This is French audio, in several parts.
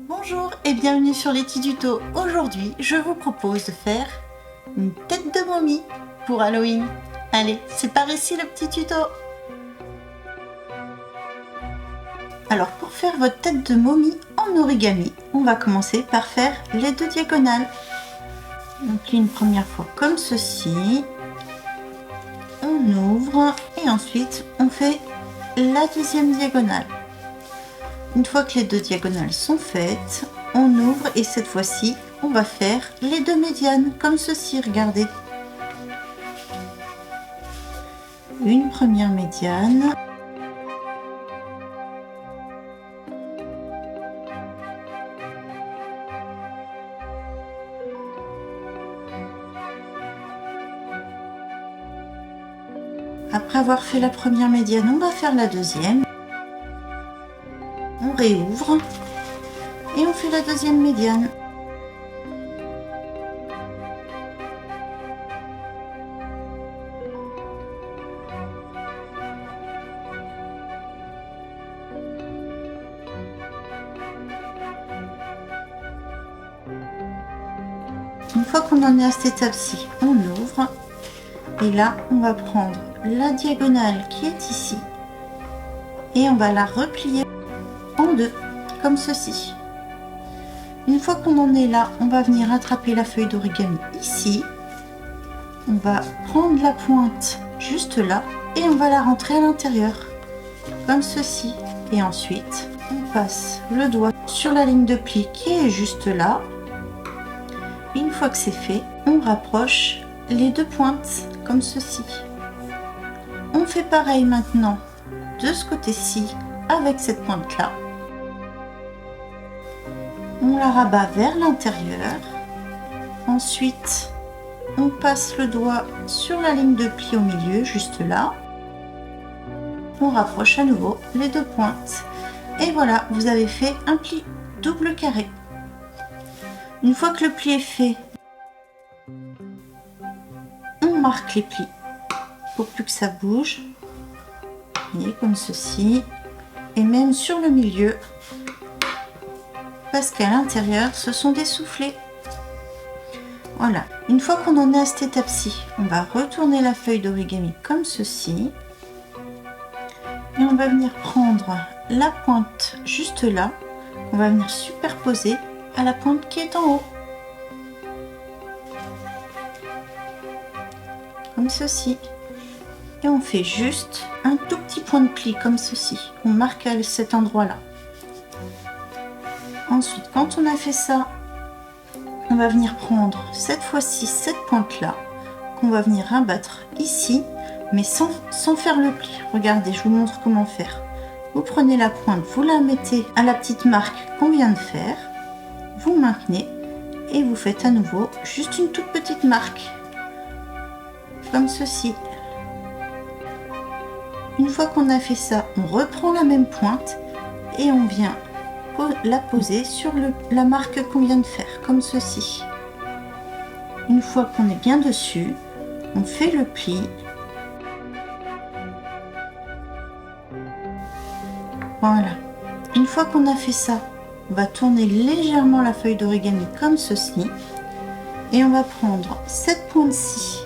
Bonjour et bienvenue sur Letty Tuto. Aujourd'hui, je vous propose de faire une tête de momie pour Halloween. Allez, c'est par ici le petit tuto. Alors pour faire votre tête de momie en origami, on va commencer par faire les deux diagonales. Donc une première fois comme ceci. On ouvre et ensuite on fait la deuxième diagonale. Une fois que les deux diagonales sont faites, on ouvre et cette fois-ci, on va faire les deux médianes comme ceci, regardez. Une première médiane. Après avoir fait la première médiane, on va faire la deuxième. On réouvre et on fait la deuxième médiane. Une fois qu'on en est à cette étape-ci, on ouvre et là on va prendre la diagonale qui est ici et on va la replier en deux comme ceci. Une fois qu'on en est là, on va venir attraper la feuille d'origami ici, on va prendre la pointe juste là et on va la rentrer à l'intérieur comme ceci et ensuite on passe le doigt sur la ligne de pli qui est juste là. Une fois que c'est fait, on rapproche les deux pointes comme ceci. On fait pareil maintenant de ce côté-ci avec cette pointe là. On la rabat vers l'intérieur. Ensuite, on passe le doigt sur la ligne de pli au milieu, juste là. On rapproche à nouveau les deux pointes. Et voilà, vous avez fait un pli double carré. Une fois que le pli est fait, on marque les plis pour plus que ça bouge. Et comme ceci. Et même sur le milieu. Parce qu'à l'intérieur, ce sont des soufflets. Voilà. Une fois qu'on en est à cette étape-ci, on va retourner la feuille d'origami comme ceci. Et on va venir prendre la pointe juste là, qu'on va venir superposer à la pointe qui est en haut. Comme ceci. Et on fait juste un tout petit point de pli comme ceci. On marque à cet endroit-là. Ensuite, quand on a fait ça, on va venir prendre cette fois-ci cette pointe-là, qu'on va venir rabattre ici, mais sans faire le pli. Regardez, je vous montre comment faire. Vous prenez la pointe, vous la mettez à la petite marque qu'on vient de faire, vous maintenez et vous faites à nouveau juste une toute petite marque, comme ceci. Une fois qu'on a fait ça, on reprend la même pointe et on vient la poser sur la marque qu'on vient de faire, comme ceci. Une fois qu'on est bien dessus, on fait le pli. Voilà. Une fois qu'on a fait ça, on va tourner légèrement la feuille d'origami comme ceci. Et on va prendre cette pointe-ci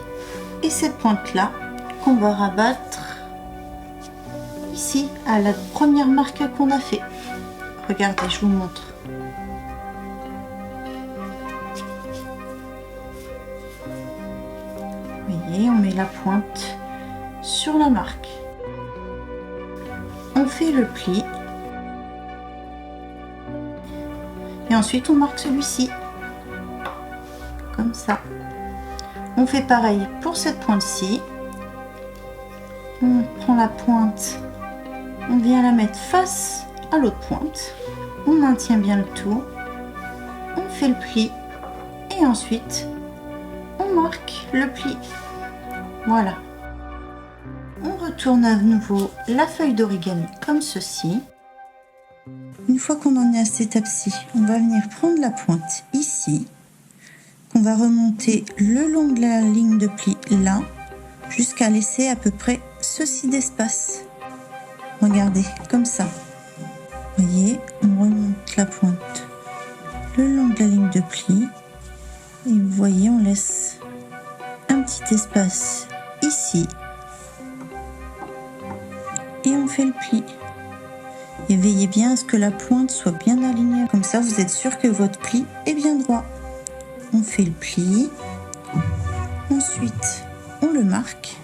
et cette pointe-là qu'on va rabattre ici à la première marque qu'on a fait. Regardez, je vous montre. Vous voyez, on met la pointe sur la marque. On fait le pli. Et ensuite, on marque celui-ci. Comme ça. On fait pareil pour cette pointe-ci. On prend la pointe. On vient la mettre face à l'autre pointe. On maintient bien le tout. On fait le pli. Et ensuite, on marque le pli. Voilà. On retourne à nouveau la feuille d'origami comme ceci. Une fois qu'on en est à cette étape-ci, on va venir prendre la pointe ici, qu'on va remonter le long de la ligne de pli là, jusqu'à laisser à peu près ceci d'espace. Regardez, comme ça. Vous voyez, on remonte la pointe le long de la ligne de pli. Et vous voyez, on laisse un petit espace ici. Et on fait le pli. Et veillez bien à ce que la pointe soit bien alignée. Comme ça, vous êtes sûr que votre pli est bien droit. On fait le pli. Ensuite, on le marque.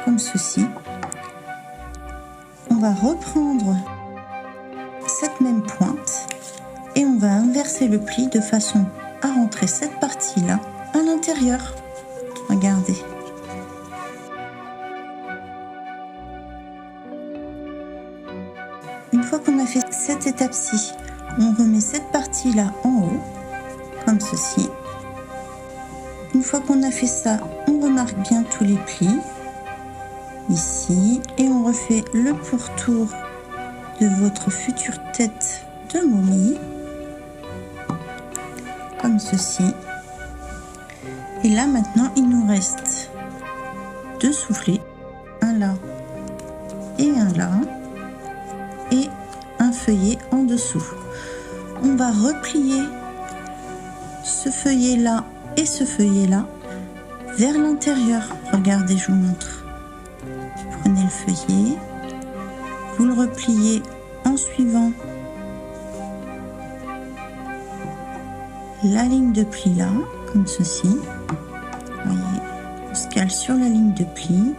Comme ceci. On va reprendre cette même pointe et on va inverser le pli de façon à rentrer cette partie-là à l'intérieur. Regardez. Une fois qu'on a fait cette étape-ci, on remet cette partie-là en haut, comme ceci. Une fois qu'on a fait ça, on remarque bien tous les plis, ici, et on refait le pourtour de votre future tête de momie, comme ceci. Et là, maintenant, il nous reste 2 soufflets, un là et un là, et un feuillet en dessous. On va replier ce feuillet là et ce feuillet là vers l'intérieur. Regardez, je vous montre. Vous prenez le feuillet, vous le repliez en suivant la ligne de pli là, comme ceci. Vous voyez, on se cale sur la ligne de pli.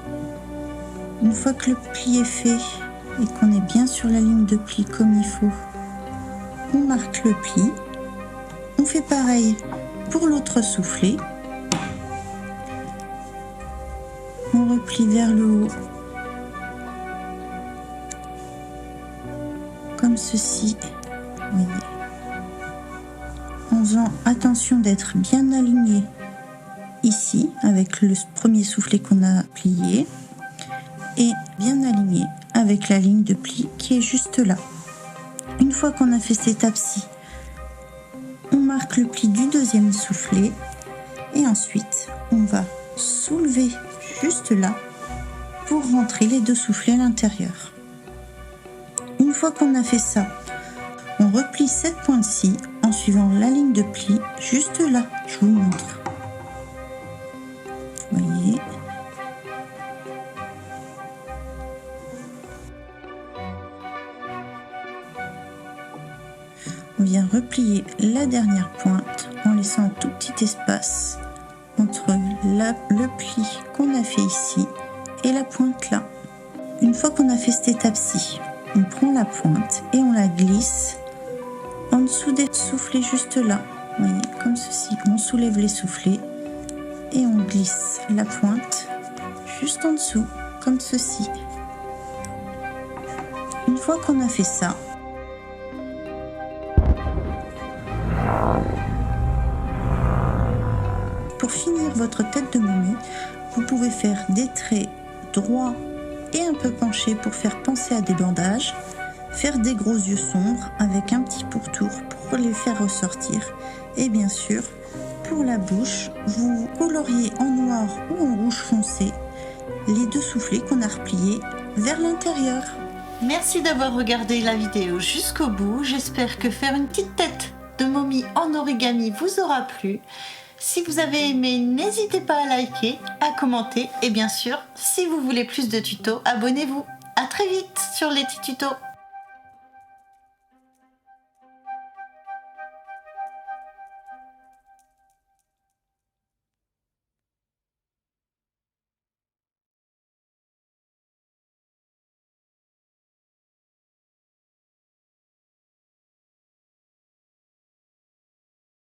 Une fois que le pli est fait et qu'on est bien sur la ligne de pli comme il faut, on marque le pli. On fait pareil pour l'autre soufflet. On replie vers le haut, comme ceci. Vous voyez, en faisant attention d'être bien aligné ici avec le premier soufflet qu'on a plié et bien aligné avec la ligne de pli qui est juste là. Une fois qu'on a fait cette étape-ci, on marque le pli du deuxième soufflet et ensuite on va soulever juste là pour rentrer les 2 soufflets à l'intérieur. Une fois qu'on a fait ça, on replie cette pointe-ci en suivant la ligne de pli juste là. Je vous montre. Vous voyez. On vient replier la dernière pointe en laissant un tout petit espace entre le pli qu'on a fait ici et la pointe là. Une fois qu'on a fait cette étape-ci, on prend la pointe et on la glisse en dessous des soufflets juste là. Vous voyez, comme ceci. On soulève les soufflets et on glisse la pointe juste en dessous, comme ceci. Une fois qu'on a fait ça, pour finir votre tête de momie, vous pouvez faire des traits droits et un peu penchés pour faire penser à des bandages, faire des gros yeux sombres avec un petit pourtour pour les faire ressortir, et bien sûr, pour la bouche, vous coloriez en noir ou en rouge foncé les 2 soufflets qu'on a repliés vers l'intérieur. Merci d'avoir regardé la vidéo jusqu'au bout. J'espère que faire une petite tête de momie en origami vous aura plu. Si vous avez aimé, n'hésitez pas à liker, à commenter et bien sûr, si vous voulez plus de tutos, abonnez-vous. À très vite sur les petits tutos.